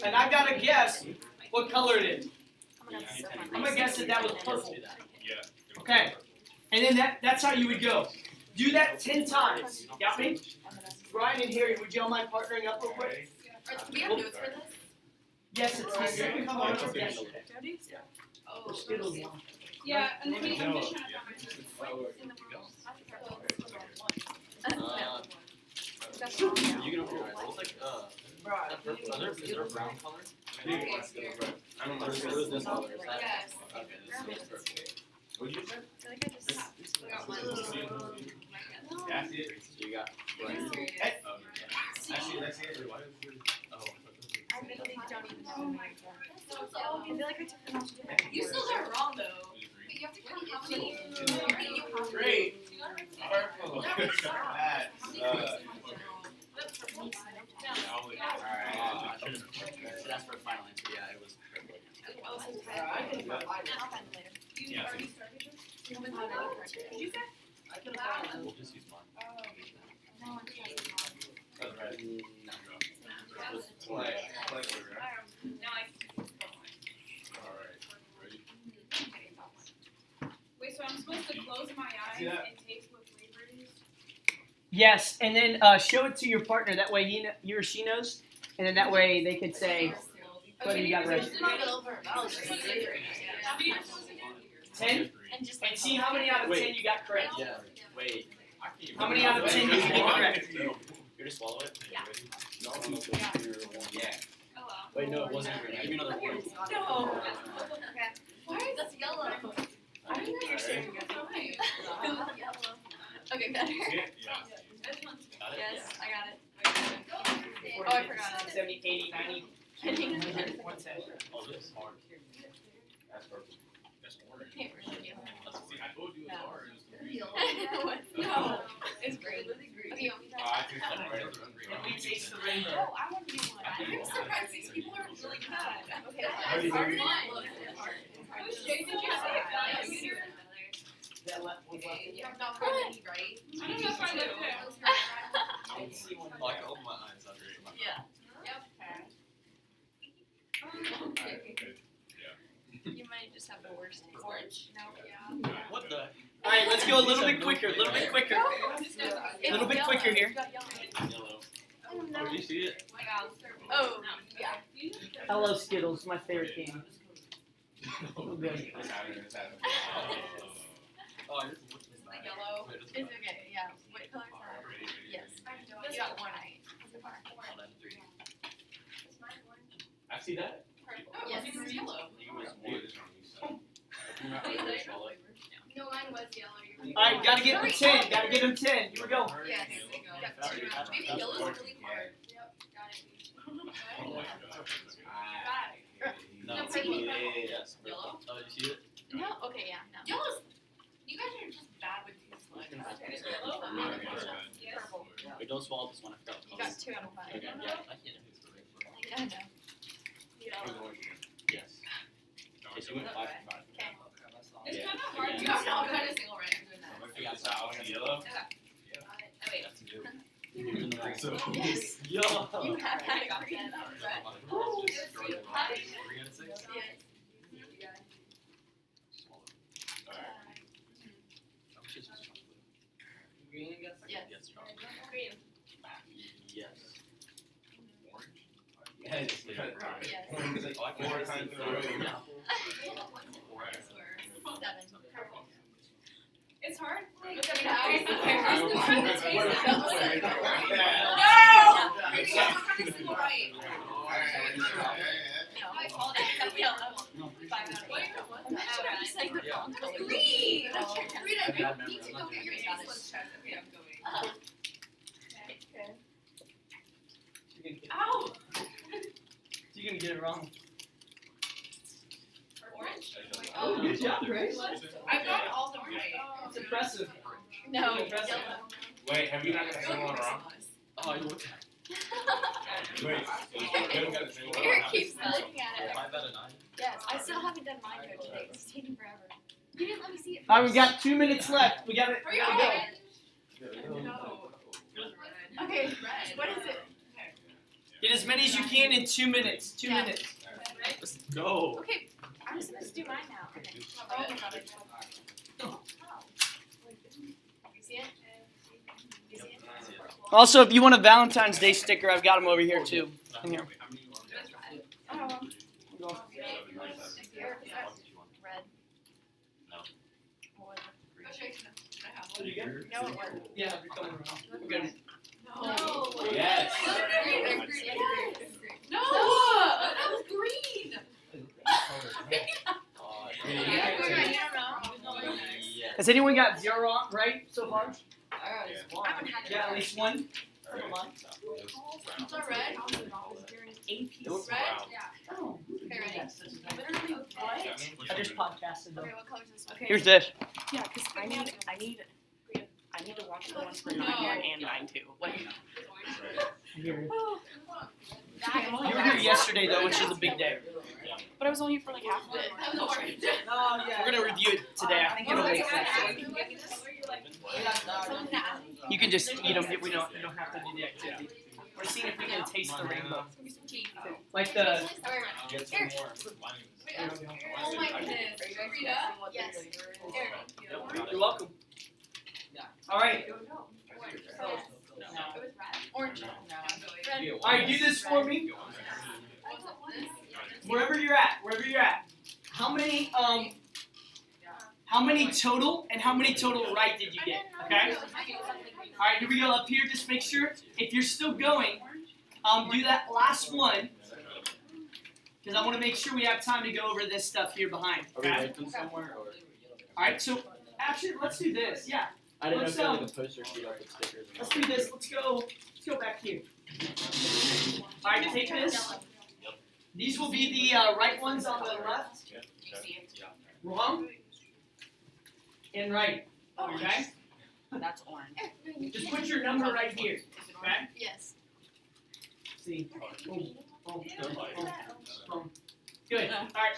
and I gotta guess what color it is. I'm gonna guess that was purple. Okay, and then that's how you would go. Do that 10 times. Got me? Brian and Harry, would y'all mind partnering up real quick? Do we have notes for this? Yes, it's the same color as yesterday. Oh, Skittles one. Yeah, and then we No. You can open it. It's like is there a brown color? I don't know. It was this color. Is that? Yes. Okay, this is purple. What'd you say? I feel like I just got one little. That's it. So you got right. That's it. That's it. Why is it? Oh. I literally don't even know. I feel like I took the most. You still got it wrong though. But you have to count how many. Great. Purple. That. So that's for a final answer. Yeah, it was purple. I'll find it later. Yeah. Did you say? We'll just use mine. No, I'm kidding. That's right. No. Play. Now I Alright. Ready? wait. So I'm supposed to close my eyes Yeah. and taste what flavor it is. Yes, and then show it to your partner. That way he or she knows, and then that way they could say whether you got ready. How many are supposed to do? 10, And just and see how many out of 10 you got correct. Yeah. Wait. How many out of 10 you get correct? You just swallow it? Yeah. No. Yeah. Oh wow. Wait, no, it wasn't green. Give me another one. No. Why is this yellow? I don't think you're sharing it. Yellow. Okay, better. Yeah. Got it? Yes, I got it. Oh, I forgot it. 70, 80, 90, Kidding. 110. Oh, this is hard. That's purple. That's orange. Can't really do See, I told you it was orange. it. No, it's green. Okay, you want me to Oh, I think I'm ready. And we taste the rainbow. Oh, I want to do one. I'm surprised these people are really good. Okay, How do you harder do than it? it looks. Who's Jay? Did you say it? That left was left. You have not heard any, right? I don't know if I know him. I didn't see one. Oh, I can open my eyes. I'll read my Yeah. You might just have the worst taste. Orange? No. Yeah. What the? All right, let's go a little bit quicker. A little bit quicker. It's Little bit yellow. quicker here. You got yellow. Yellow. Oh, no. Oh, did you see it? Oh, yeah. I love Skittles. My favorite candy. Oh, good. It's happening. It's happening. Oh, I just The yellow. It's okay, yeah. What color is that? Yes. You got one right. So far. Oh, that's three. I see that. Yes, it's yellow. You was Yeah, one. this one you said. You're not ready to swallow it. No, mine was yellow. All right, gotta get them 10. Gotta get them 10. Here we go. Yes. Got two. Maybe yellow's really hard. Yep, got it. Oh my God. No, No, it's purple. yes. Yellow? Oh, did you see it? No? Okay, yeah, no. Yellow's. You guys are just bad with these slides. Purple. Wait, don't swallow this one. I forgot. You got 2 out of 5. Okay, yeah, I get it. Yeah, I know. Yellow. Yes. Okay, so you went 5 for 5. Okay. It's Yeah. kind of hard. You have not got a single right. I'm doing that. I got sour and yellow. Oh, wait. That's good. So. Yes. Yo. You have had it green. Green, I guess. Yes. Yes, strong. Green. Yes. Yes. Yes. Orange is like 4 times in a row. Yeah. Seven. Purple. It's hard. Look at my eyes. No! No, I called it yellow. 5 out of 8. I'm just saying the wrong color. Green! Green, I need to go get your taste buds checked. Okay, I'm going. Ow! You're gonna get it wrong. Orange? Oh, good job, Grace. I got all the right. It's impressive. No, Impressive. yellow. Wait, have you not got a single one wrong? Oh, you looked Wait, you haven't got a single one Eric wrong? keeps looking at it. 5 out of 9. Yes, I still haven't done mine though today. It's taking forever. You didn't let me see it. All right, we got 2 minutes left. We got it. Hurry Go. up. No. Okay, what is it? It as many as you can in 2 minutes. 2 minutes. Let's go. Okay, I'm just supposed to do mine now. Okay. Oh, you see it? You see it? Also, if you want a Valentine's Day sticker, I've got them over here too. In here. Oh. Red. No, it wasn't. Yeah, you're coming around. We're good. No. Yes. No, that was green. Has anyone got 0 on, right so far? I haven't had it. Yeah, at least one. It's all red. It looks Red? brown. Oh. Okay, ready? Literally what? I just podcasted though. Okay, what color is this one? Here's this. Yeah, because I need to watch the ones for 9 and 9 too. Like, Here. That is You were here yesterday though, which is a big day. but I was only here for like half of it. That was orange. We're gonna review it today. I think it'll make sense. You can just eat them. We don't have to do the activity. We're seeing if we can taste the rainbow. Like the. Get some more. Oh my goodness. Rita? Yes. You're welcome. All right. Orange. Red. All right. Do this for me. Wherever you're at. How many total and how many total right did you get? Okay. All right. Here we go. Up here. Just make sure if you're still going, do that last one. Because I want to make sure we have time to go over this stuff here behind. Are we Okay. ranking somewhere or? All right. So actually, let's do this. Yeah. I didn't know Let's, if you had like a poster sheet up with stickers. Let's do this. Let's go back here. All right. Take this. These will be the right ones on the left. Wrong. And right. Okay. That's orange. Just put your number right here. Okay. Yes. See. Boom. Boom. Boom. Boom. Good. All right.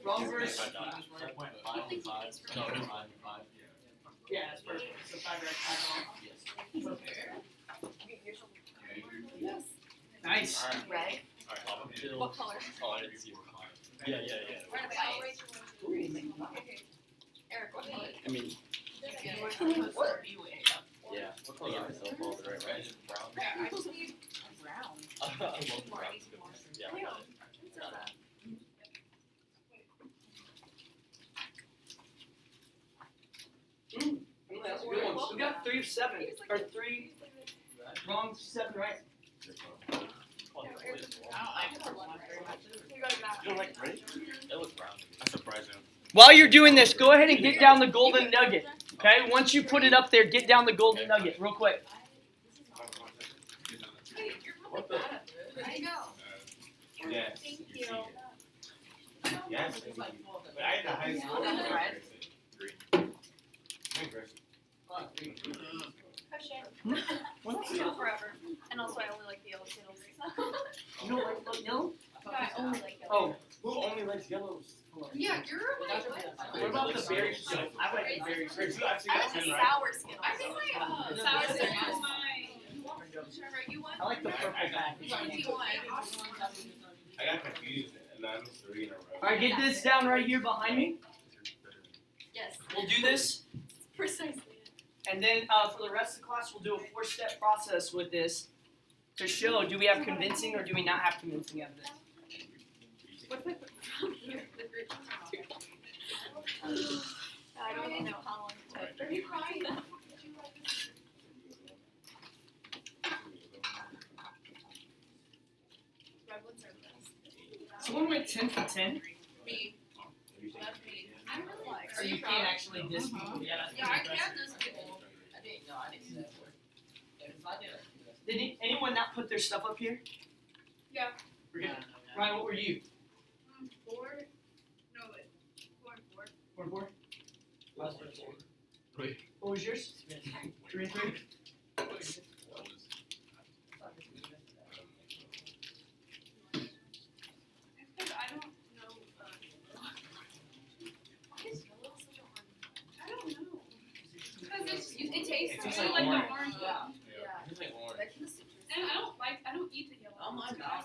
Wrong verse. Yeah, that's perfect. So 5 right, 5 wrong. Nice. Red. What color? Yeah. Eric, what color? I mean, yeah. What color are myself all the right? Brown. I just need Brown. I love brown. Yeah. I got it. That's a good one. We got 3 of 7. Or 3 wrong, 7 right. You don't like red? It looks brown. I'm surprised. While you're doing this, go ahead and get down the golden nugget. Okay? Once you put it up there, get down the golden nugget real quick. What the? There you go. Yes. Thank you. Yes. But I had the high school. Forever. And also, I only like the yellow Skittles. You don't like yellow? I only like yellow. Oh, who only likes yellows? Yeah, you're right. What about the berry Skittles? I like the berry Skittles. I like the sour Skittles. I think my sour sour Skittles. is mine. Trevor, you want? I like the purple package. What do you want? I got confused and I was 3 in a row. Alright, get this down right here behind me. Yes. We'll do this. Precisely. And then for the rest of the class, we'll do a 4-step process with this to show do we have convincing or do we not have convincing evidence. What if I put from here? I don't even know how long it took. Are you crying? Red ones are the best. Someone went 10 for 10, Me. That's me. I'm really like. so you can't actually diss people. Yeah, that's Yeah, I pretty can impressive. this people. Did anyone not put their stuff up here? Yeah. We're good. Ryan, what were you? 4? No, wait. 4 and 4. 4 and 4? Three. What was yours? 3 and 3? Because I don't know. I don't know. Because it tastes It's like like the orange. orange one. It's like orange. And I don't eat the yellow. Oh my God.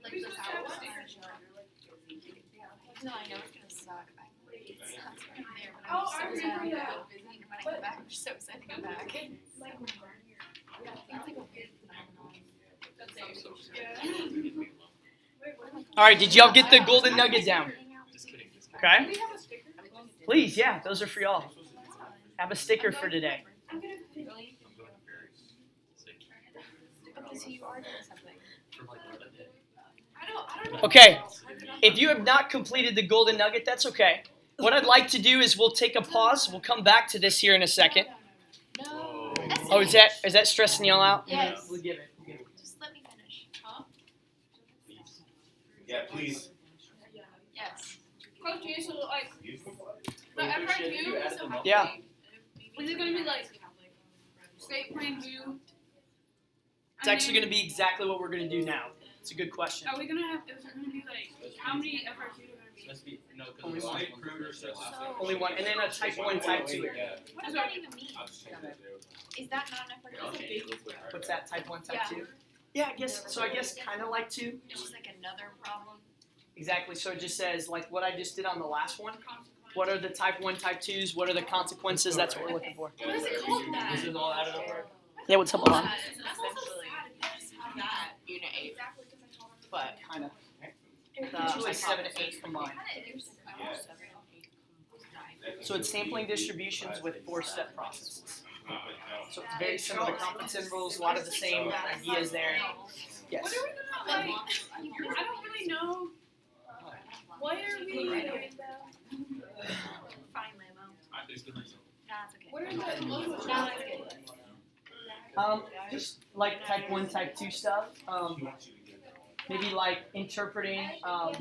Like the hours. No, I know it's gonna suck. I'm late. Oh, I remember that. When I come back, I'm so excited to come back. It's like a weird phenomenon. All right, did y'all get the golden nugget down? Just kidding. Okay. Do we have a sticker? Please, yeah, those are for y'all. Have a sticker for today. I'm gonna Really? Okay, so you are doing something. I don't know. Okay, if you have not completed the golden nugget, that's okay. What I'd like to do is we'll take a pause. We'll come back to this here in a second. No. Oh, is that stressing y'all out? Yes. We'll give it. Just let me finish. Huh? Yeah, please. Yes. Question is, so like, You- the FRQ, Yeah. is it gonna be like state plan view? It's actually going to be exactly what we're going to do now. It's a good question. Are we gonna have? Is it gonna be like how many FRQ are gonna be? Must be no, because Only the one. state perimeter says last name. Only one, and then a type 1, type 2. What does that even mean? I'll just change that too. Is that not an I'll FRQ? change it real quick. What's that, type 1, type Yeah. 2? Yeah, I guess kind of like 2. It's just like another problem. Exactly, so it just says, like what I just did on the last one. What are the type 1, type 2s? What are the consequences? That's what we're looking for. What is it called that? This is all added up. Yeah, what's up, Alon? That's also sad. If you just have that. Unit 8, Exactly, because I told him. but Kind of. the Usually 7 to 8 combined. Yeah. So it's sampling distributions with 4-step processes. So it's very similar to confidence intervals, a lot of the same ideas there. Yes. What are we gonna like? I don't really know. What are we? Fine, Lamo. Nah, it's okay. What are the logos? Nah, it's good. Just like type 1, type 2 stuff. Maybe like interpreting a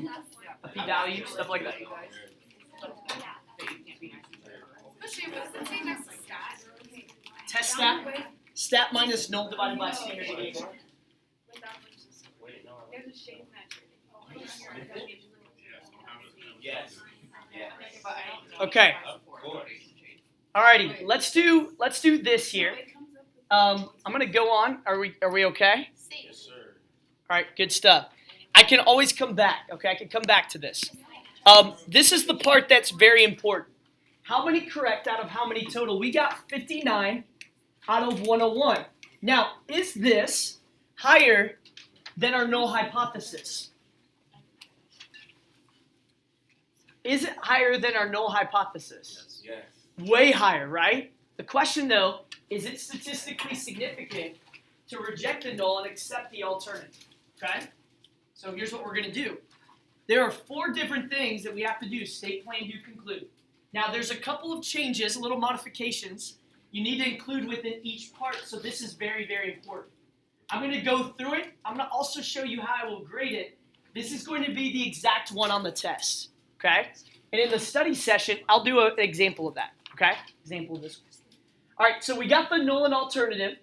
p-value, stuff like that. Especially what's the thing that's stat? Test stat. Stat minus null divided by standard deviation. There's a shade metric. Yes. Yeah. Okay. Of course. Alrighty. Let's do this here. I'm gonna go on. Are we okay? See. Yes, sir. All right, good stuff. I can always come back, okay? I can come back to this. This is the part that's very important. How many correct out of how many total? We got 59 out of 101. Now, is this higher than our null hypothesis? Is it higher than our null hypothesis? Yes. Way higher, right? The question, though, is it statistically significant to reject the null and accept the alternative? Okay? So here's what we're going to do. There are 4 different things that we have to do, state, plan, do, conclude. Now, there's a couple of changes, little modifications you need to include within each part, so this is very, very important. I'm going to go through it. I'm going to also show you how I will grade it. This is going to be the exact one on the test, okay? And in the study session, I'll do an example of that, okay? Example of this one. All right, so we got the null and alternative.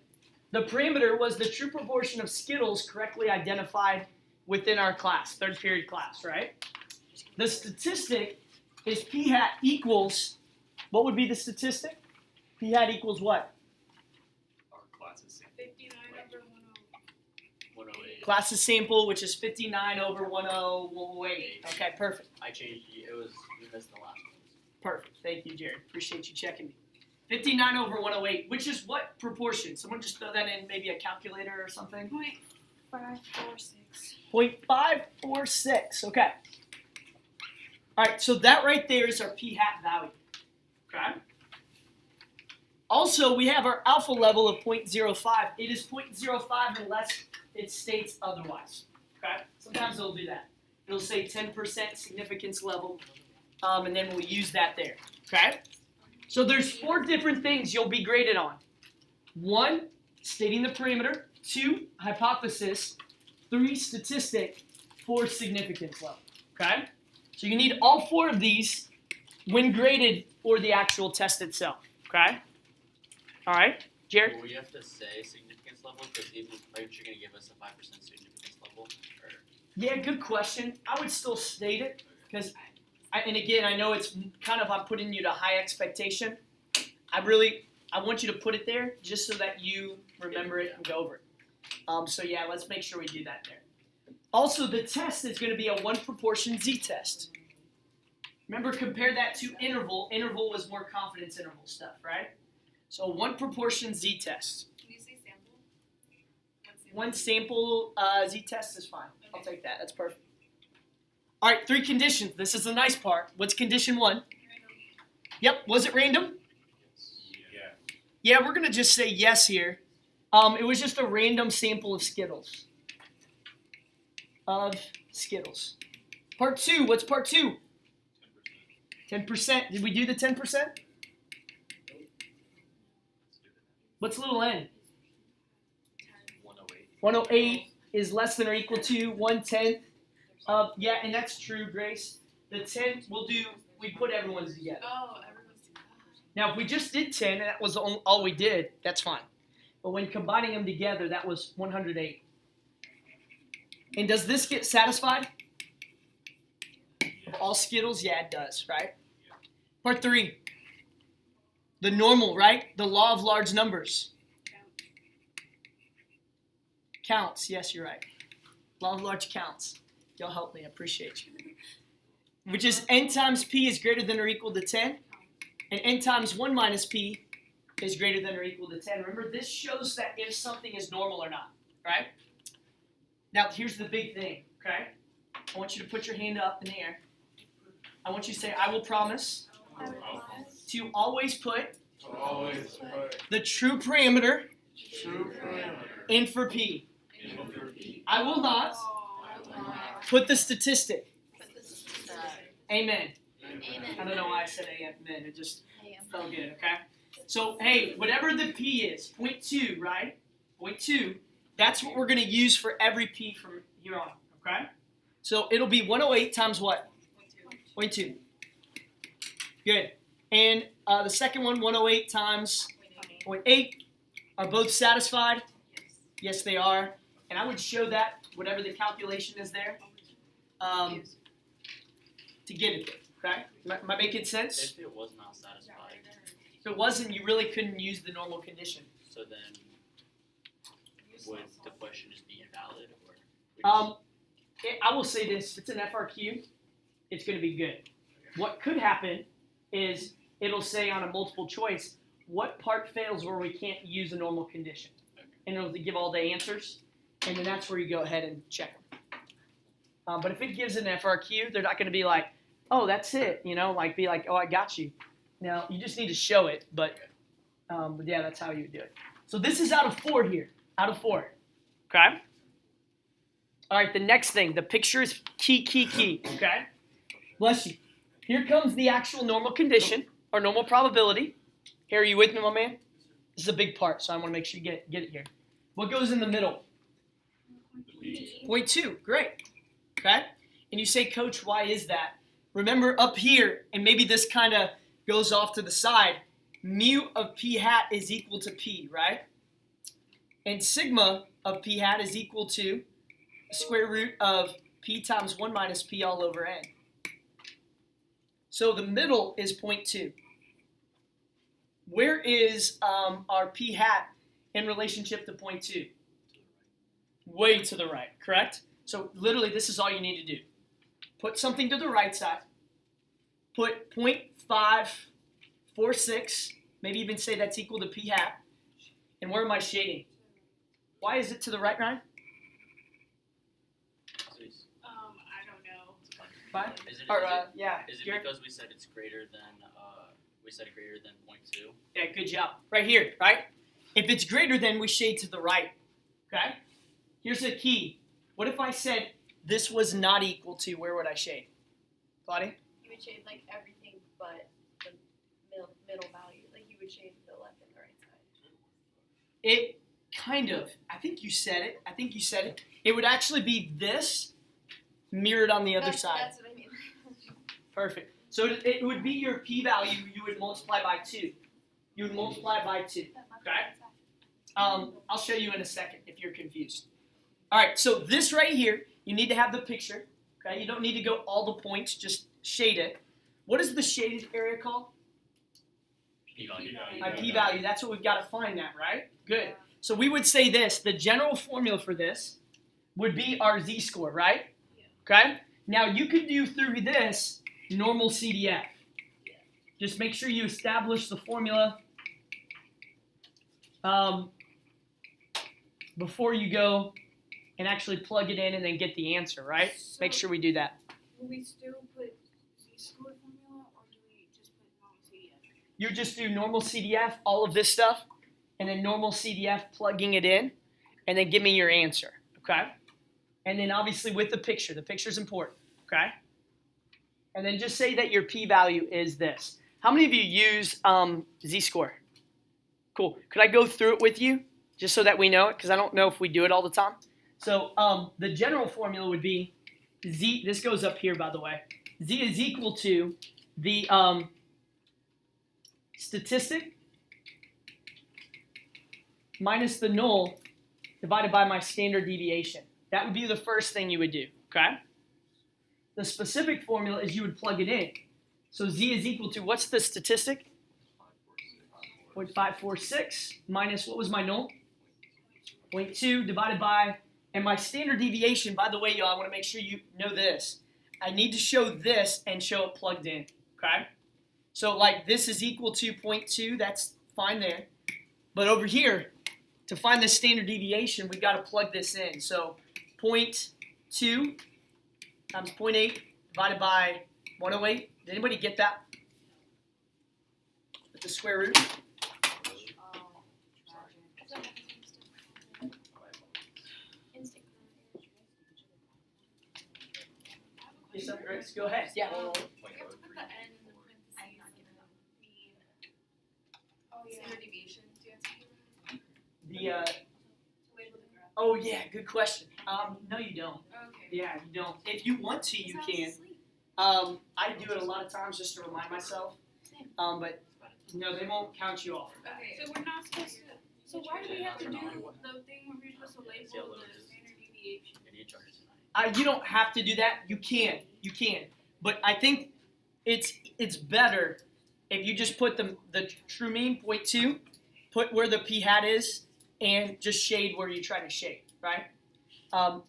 The parameter was the true proportion of Skittles correctly identified within our class, 3rd period class, right? The statistic is p hat equals, what would be the statistic? P hat equals what? Our class is 59 over 108. Class sample, which is 59 over 108. Okay, perfect. I changed it. We missed the last one. Perfect. Thank you, Jared. Appreciate you checking me. 59 over 108, which is what proportion? Someone just throw that in maybe a calculator or something. 0.546. 0.546. Okay. All right, so that right there is our p hat value. Okay. Also, we have our alpha level of 0.05. It is 0.05 unless it states otherwise. Okay. Sometimes it'll do that. It'll say 10% significance level, and then we'll use that there. Okay. So there's 4 different things you'll be graded on. 1, stating the parameter. 2, hypothesis. 3, statistic. 4, significance level. Okay? So you need all 4 of these when graded for the actual test itself. Okay? All right, Jared? Will we have to say significance level? Because even aren't you going to give us a 5% significance level? Or Yeah, good question. I would still state it because, and again, I know it's kind of I'm putting you to high expectation. I I want you to put it there just so that you remember it and go over it. So yeah, let's make sure we do that there. Also, the test is going to be a one proportion z-test. Remember, compare that to interval. Interval was more confidence interval stuff, right? So one proportion z-test. Can you say sample? One sample z-test is fine. I'll take that. That's perfect. All right, 3 conditions. This is the nice part. What's condition 1? Yep. Was it random? Yeah. Yeah, we're going to just say yes here. It was just a random sample of Skittles. Part 2. What's part 2? 10%. Did we do the 10%? What's little n? 108. 108 is less than or equal to 1/10 of, yeah, and that's true, Grace. The 10, we put everyone's together. Oh, everyone's too Now, if we just did 10 and that was all we did, that's fine. But when combining them together, that was 108. And does this get satisfied? Of all Skittles? Yeah, it does, right? Part 3. The normal, right? The law of large numbers. Counts. Yes, you're right. Law of large counts. Y'all help me. I appreciate you. Which is n times p is greater than or equal to 10. And n times 1 minus p is greater than or equal to 10. Remember, this shows that if something is normal or not, right? Now, here's the big thing, okay? I want you to put your hand up in the air. I want you to say, I will promise to always put the true parameter in for p. I will not put the statistic. Amen. I don't know why I said amen. It just felt good, okay? So, hey, whatever the p is, 0.2, right? 0.2, that's what we're going to use for every p from here on, okay? So, it'll be 108 times what? 0.2. Good. And the second one, 108 times 0.8. Are both satisfied? Yes, they are. And I would show that, whatever the calculation is there, to get it there, okay? Am I making sense? If it was not satisfied, If it wasn't, you really couldn't use the normal condition. so then would the question just be invalid, or? I will say this, if it's an FRQ, it's going to be good. What could happen is it'll say on a multiple choice, what part fails where we can't use a normal condition? And it'll give all the answers, and then that's where you go ahead and check them. But if it gives an FRQ, they're not going to be like, oh, that's it, be like, oh, I got you. Now, you just need to show it, but yeah, that's how you would do it. So this is out of 4 here, out of 4, okay? All right, the next thing, the picture is key, okay? Bless you. Here comes the actual normal condition, or normal probability. Here, are you with me, my man? This is a big part, so I want to make sure you get it here. What goes in the middle? 0.2, great. Okay? And you say, Coach, why is that? Remember up here, and maybe this kind of goes off to the side, mu of p hat is equal to p, right? And sigma of p hat is equal to the square root of p times 1 minus p all over n. So the middle is 0.2. Where is our p hat in relationship to 0.2? Way to the right, correct? So literally, this is all you need to do. Put something to the right side. Put 0.546, maybe even say that's equal to p hat. And where am I shading? Why is it to the right, Ryan? I don't know. Fine. Is it, Yeah. is it Garrett? because we said it's greater than 0.2? Yeah, good job. Right here, right? If it's greater than, we shade to the right. Okay? Here's the key. What if I said this was not equal to, where would I shade? Claudia? You would shade like everything but the middle value. Like you would shade the left and the right side. It kind of. I think you said it. It would actually be this mirrored on the other side. That's what I mean. Perfect. So it would be your p-value you would multiply by 2. You would multiply by 2. Okay? I'll show you in a second if you're confused. All right, so this right here, you need to have the picture. Okay? You don't need to go all the points, just shade it. What is the shaded area called? P-value. My p-value, that's what we've got to find that, right? Good. So we would say this, the general formula for this would be our z-score, right? Okay? Now you could do through this normal CDF. Just make sure you establish the formula before you go and actually plug it in and then get the answer, right? Make sure we do that. Will we still put z-score formula, or do we just put normal CDF? You just do normal CDF, all of this stuff, and then normal CDF plugging it in, and then give me your answer, okay? And then obviously with the picture's important, okay? And then just say that your p-value is this. How many of you use z-score? Cool. Could I go through it with you just so that we know it? Because I don't know if we do it all the time. So the general formula would be z, this goes up here by the way, z is equal to the statistic minus the null divided by my standard deviation. That would be the first thing you would do, okay? The specific formula is you would plug it in. So z is equal to, what's the statistic? 0.546 minus, what was my null? 0.2 divided by, and my standard deviation, by the way, y'all, I want to make sure you know this. I need to show this and show it plugged in, okay? So like this is equal to 0.2, that's fine there. But over here, to find the standard deviation, we've got to plug this in. So 0.2 times 0.8 divided by 108. Did anybody get that? With the square root? Yes, Grace, go ahead. Yeah. We have to put the n in the parentheses mean standard deviation. Do you have to The label the graph? oh yeah, good question. No, you don't. Okay. Yeah, you don't. If you want to, you can. I do it a lot of times just to remind myself. But no, they won't count you off. Okay. So we're not supposed to. So why do we have to do the thing where we're supposed to label the standard deviation? You don't have to do that. You can. You can. But I think it's better if you just put the true mean, 0.2, put where the p hat is, and just shade where you're trying to shade, right?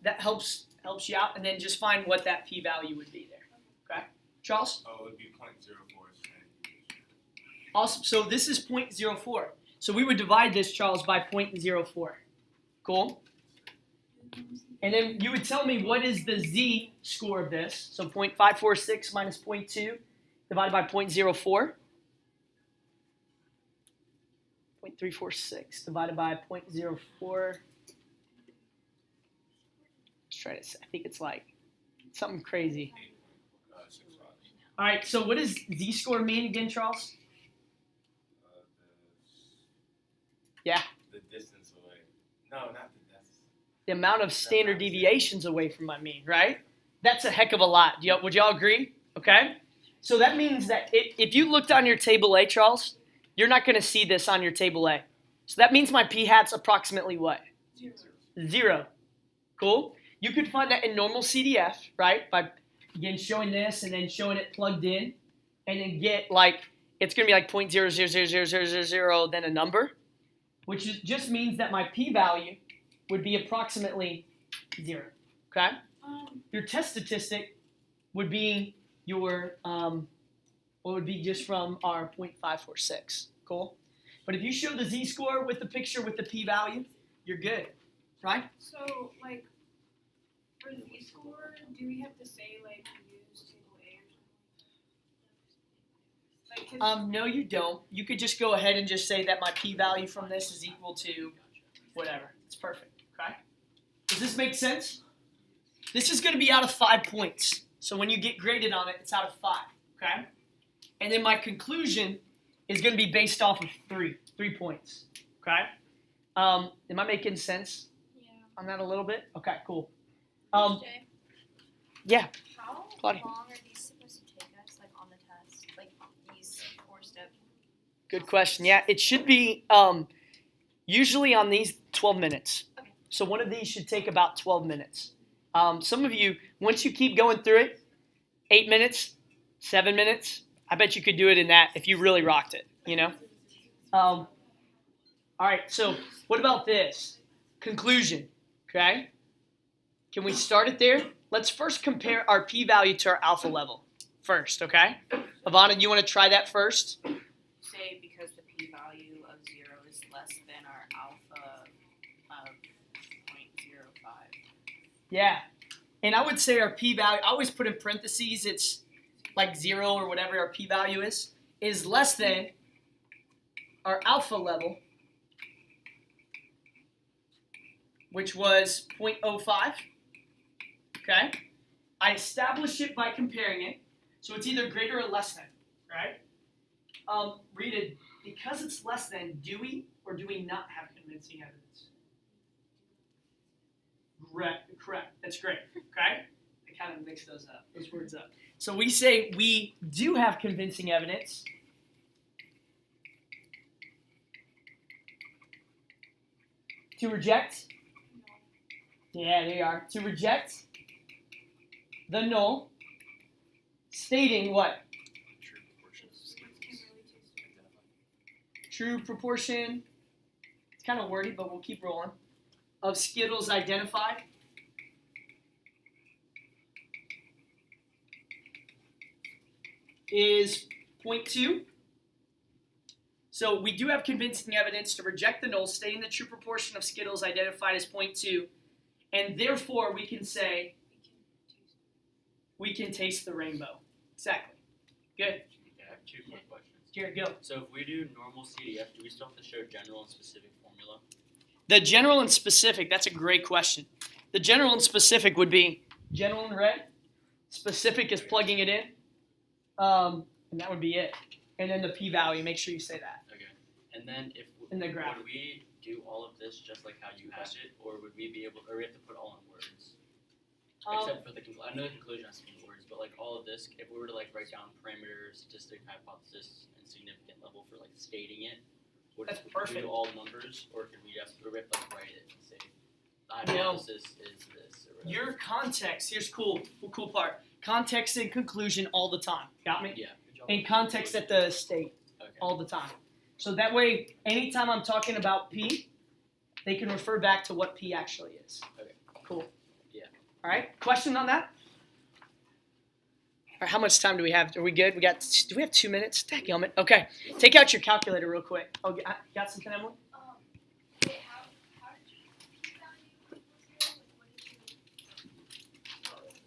That helps you out, and then just find what that p-value would be there. Okay? Charles? Oh, it would be 0.04. Awesome. So this is 0.04. So we would divide this, Charles, by 0.04. Cool? And then you would tell me what is the z-score of this. So 0.546 minus 0.2 divided by 0.04. 0.346 divided by 0.04. Let's try this. I think it's like something crazy. 6 rocks. All right, so what does z-score mean again, Charles? Yeah. The distance away. No, not the distance. The amount of standard deviations away from my mean, right? That's a heck of a lot. Would y'all agree? Okay? So that means that if you looked on your table A, Charles, you're not going to see this on your table A. So that means my p-hat's approximately what? 0. Cool? You could find that in normal CDF, right? By, again, showing this and then showing it plugged in. And then get like, it's going to be like 0.000000, then a number. Which just means that my p-value would be approximately 0. Okay? Your test statistic would be your what would be just from our 0.546. Cool? But if you show the z-score with the picture with the p-value, you're good. Right? So like for the z-score, do we have to say like use table A or something? Like, No, you don't. You could just go ahead and just say that my p-value from this is equal to whatever. It's perfect. Okay? Does this make sense? This is going to be out of 5 points. So when you get graded on it, it's out of 5. Okay? And then my conclusion is going to be based off of 3 points. Okay? Am I making sense on that a little bit? Okay, cool. Jay, Yeah. how Claudia. long are these supposed to take us, like on the test, like these 4 steps? Good question. Yeah, it should be usually on these 12 minutes. Okay. So one of these should take about 12 minutes. Some of you, once you keep going through it, 8 minutes, 7 minutes, I bet you could do it in that if you really rocked it, you know? All right, so what about this? Conclusion, okay? Can we start it there? Let's first compare our p-value to our alpha level first, okay? Ivana, you want to try that first? Say because the p-value of 0 is less than our alpha of 0.05. Yeah. And I would say our p-value, I always put in parentheses, it's like 0 or whatever our p-value is less than our alpha level, which was 0.05. Okay? I establish it by comparing it. So it's either greater or less than, right? Rita, because it's less than, do we or do we not have convincing evidence? Correct. That's great. Okay? I kind of mixed those words up. So we say we do have convincing evidence. To reject? Yeah, they are. To reject the null, stating what? True proportion. It's kind of wordy, but we'll keep rolling. Of Skittles identified. Is 0.2. So we do have convincing evidence to reject the null, stating the true proportion of Skittles identified as 0.2, and therefore we can say we can taste the rainbow. Exactly. Good. I have 2 quick questions. Jared, go. So if we do normal CDF, do we still have to show general and specific formula? The general and specific, that's a great question. The general and specific would be general in red, specific is plugging it in, and that would be it. And then the p-value, make sure you say that. Okay. And then if In the graph. would we do all of this just like how you have it, or would we be able, or we have to put all in words? Except for the I know the conclusion has to be in words, but like all of this, if we were to like write down parameter, statistic, hypothesis, and significant level for like stating it, would That's we perfect. do all numbers, or could we have to like write it and say the No. hypothesis is this or whatever? Your context, here's cool part. Context and conclusion all the time. Got me? Yeah. And context at the state Okay. all the time. So that way, anytime I'm talking about P, they can refer back to what P actually is. Okay. Cool. Yeah. All right. Question on that? All right, how much time do we have? Are we good? Do we have 2 minutes? Dadgummit. Okay. Take out your calculator real quick. Oh, got something, Emily? Wait, how did you value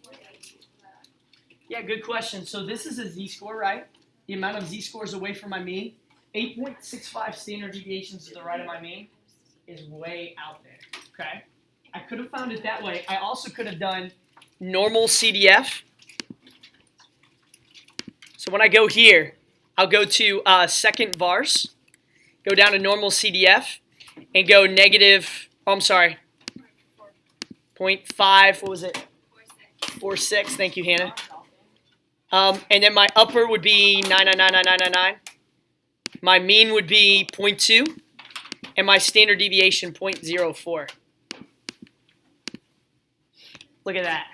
what did you use for that? Yeah, good question. So this is a z-score, right? The amount of z-scores away from my mean. 8.65 standard deviations to the right of my mean is way out there, okay? I could have found it that way. I also could have done normal CDF. So when I go here, I'll go to second vars, go down to normal CDF, and go negative, 0.5, what was it? 4.6, thank you, Hannah. And then my upper would be 9999999. My mean would be 0.2, and my standard deviation 0.04. Look at that.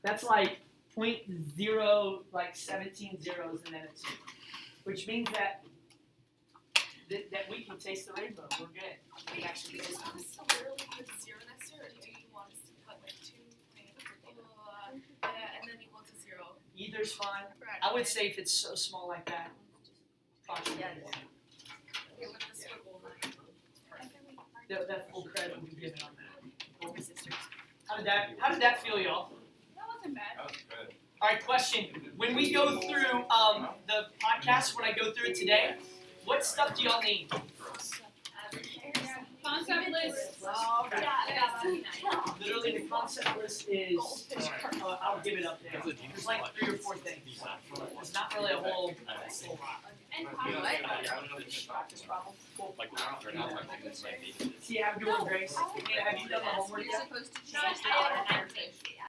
That's like 0.0, like 17 zeros and then a 2, which means that we can taste the rainbow. We're good. Wait, actually, we just want us to literally put 0 next to it, or do you want us to put like 2, and then equal to 0? Either's fine. I would say if it's so small like that, approximately one. Okay, with the squiggle line. That full credit will be given on that. My sisters. How did that feel, y'all? That wasn't bad. That was good. All right, question. When we go through the podcast, when I go through it today, what stuff do y'all need? Concept list. Literally, the concept list is, I'll give it up there. There's like 3 or 4 things. It's not really a whole lot. And Practice problem. Cool. Like See, have you doing, Grace? Have you done the homework You're yet? supposed to Not change yet. the automatic.